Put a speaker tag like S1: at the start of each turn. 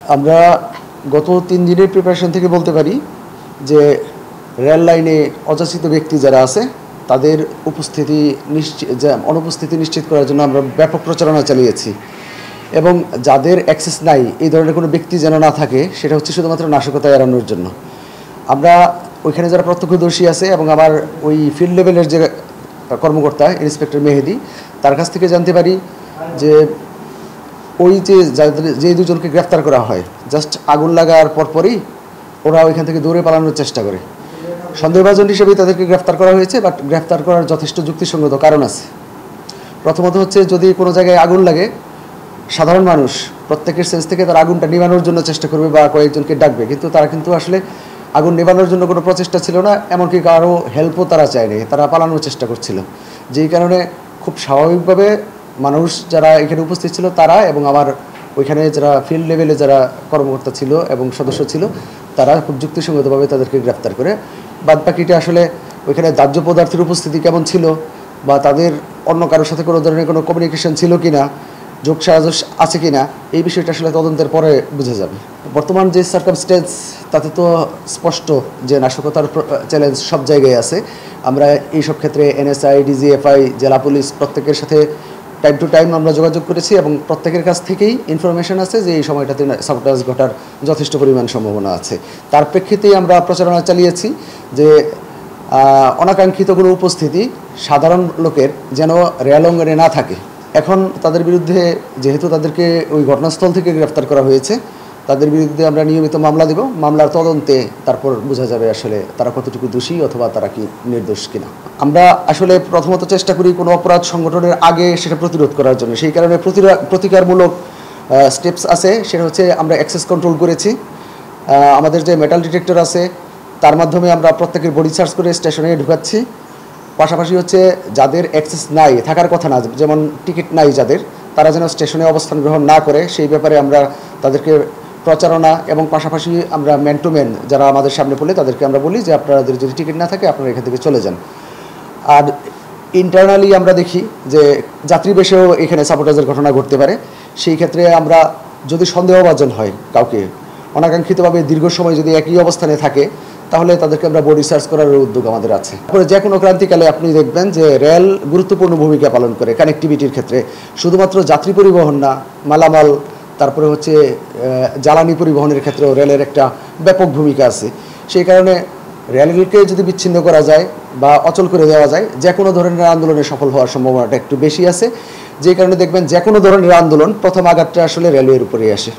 S1: আমরা গত ৩ দিনের প্রিপারেশন থেকে বলতে পারি যে রেল লাইনে অযাচিত ব্যক্তি যারা আছে তাদের অনুপস্থিতি নিশ্চিত করার জন্য আমরা ব্যাপক প্রচারণা চালিয়েছি এবং যাদের অ্যাক্সেস নাই এই ধরনের কোনো ব্যক্তি যেন না থাকে সেটা হচ্ছে শুধুমাত্র নাশকতা এড়ানোর জন্য। আমরা ওইখানে যারা প্রত্যক্ষদর্শী আছে এবং আমার ওই ফিল্ড লেভেলের যে কর্মকর্তা ইন্সপেক্টর মেহেদি তার কাছ থেকে জানতে পারি যে ওই যে দুজনকে গ্রেফতার করা হয় জাস্ট আগুন লাগার পরপরই ওরা ওইখান থেকে দৌড়ে পালানোর চেষ্টা করে। সন্দেহভাজন হিসেবেই তাদেরকে গ্রেফতার করা হয়েছে, বাট গ্রেফতার করার যথেষ্ট যুক্তিসঙ্গত কারণ আছে। প্রথমত হচ্ছে যদি কোনো জায়গায় আগুন লাগে সাধারণ মানুষ প্রত্যেকের সেন্স থেকে তার আগুনটা নিভানোর জন্য চেষ্টা করবে বা কয়েকজনকে ডাকবে, কিন্তু তারা কিন্তু আসলে আগুন নেভানোর জন্য কোনো প্রচেষ্টা ছিল না, এমনকি কারো হেল্পও তারা চায়নি, তারা পালানোর চেষ্টা করছিল। যেই কারণে খুব স্বাভাবিকভাবে মানুষ যারা এখানে উপস্থিত ছিল তারা এবং আমার ওইখানে যারা ফিল্ড লেভেলে যারা কর্মকর্তা ছিল এবং সদস্য ছিল তারা খুব যুক্তিসঙ্গতভাবে তাদেরকে গ্রেফতার করে। বাদ বাকিটা আসলে ওইখানে দাহ্য পদার্থের উপস্থিতি কেমন ছিল বা তাদের অন্য কারোর সাথে কোনো ধরনের কোনো কমিউনিকেশন ছিল কি না, যোগসাজশ আছে কি না, এই বিষয়টা আসলে তদন্তের পরে বোঝা যাবে। বর্তমান যে সার্কামস্টেন্স তাতে তো স্পষ্ট যে নাশকতার চ্যালেঞ্জ সব জায়গায় আছে। আমরা এইসব ক্ষেত্রে এনএসআই, ডিজিএফআই, জেলা পুলিশ প্রত্যেকের সাথে টাইম টু টাইম আমরা যোগাযোগ করেছি এবং প্রত্যেকের কাছ থেকেই ইনফরমেশন আছে যে এই সময়টাতে সাবোটাজ ঘটার যথেষ্ট পরিমাণ সম্ভাবনা আছে। তার প্রেক্ষিতেই আমরা প্রচারণা চালিয়েছি যে অনাকাঙ্ক্ষিত কোনো উপস্থিতি সাধারণ লোকের যেন রেল অঙ্গনে না থাকে। এখন তাদের বিরুদ্ধে যেহেতু তাদেরকে ওই ঘটনাস্থল থেকে গ্রেফতার করা হয়েছে, তাদের বিরুদ্ধে আমরা নিয়মিত মামলা দেব। মামলার তদন্তে তারপর বোঝা যাবে আসলে তারা কতটুকু দোষী অথবা তারা কি নির্দোষ কিনা। আমরা আসলে প্রথমত চেষ্টা করি কোনো অপরাধ সংগঠনের আগে সেটা প্রতিরোধ করার জন্য। সেই কারণে প্রতিকারমূলক স্টেপস আছে, সেটা হচ্ছে আমরা অ্যাক্সেস কন্ট্রোল করেছি। আমাদের যে মেটাল ডিটেক্টর আছে তার মাধ্যমে আমরা প্রত্যেকের বডি সার্চ করে স্টেশনে ঢুকাচ্ছি। পাশাপাশি হচ্ছে যাদের অ্যাক্সেস নাই, থাকার কথা না, যেমন টিকিট নাই যাদের, তারা যেন স্টেশনে অবস্থান গ্রহণ না করে সেই ব্যাপারে আমরা তাদেরকে প্রচারণা এবং পাশাপাশি আমরা ম্যান টু ম্যান যারা আমাদের সামনে পড়লে তাদেরকে আমরা বলি যে আপনাদের যদি টিকিট না থাকে আপনারা এখান থেকে চলে যান। আর ইন্টারনালি আমরা দেখি যে যাত্রী বেশেও এখানে সাবোটাজের ঘটনা ঘটতে পারে। সেই ক্ষেত্রে আমরা যদি সন্দেহভাজন হয় কাউকে অনাকাঙ্ক্ষিতভাবে দীর্ঘ সময় যদি একই অবস্থানে থাকে তাহলে তাদেরকে আমরা বডি সার্চ করার উদ্যোগ আমাদের আছে। তারপরে যে কোনো ক্রান্তিকালে আপনি দেখবেন যে রেল গুরুত্বপূর্ণ ভূমিকা পালন করে কানেক্টিভিটির ক্ষেত্রে, শুধুমাত্র যাত্রী পরিবহন না, মালামাল তারপরে হচ্ছে জ্বালানি পরিবহনের ক্ষেত্রেও রেলের একটা ব্যাপক ভূমিকা আছে। সেই কারণে রেলকে যদি বিচ্ছিন্ন করা যায় বা অচল করে দেওয়া যায় যে কোনো ধরনের আন্দোলনে সফল হওয়ার সম্ভাবনাটা একটু বেশি আছে। যে কারণে দেখবেন যে কোনো ধরনের আন্দোলন প্রথম আঘাতটা আসলে রেলওয়ের উপরেই আসে।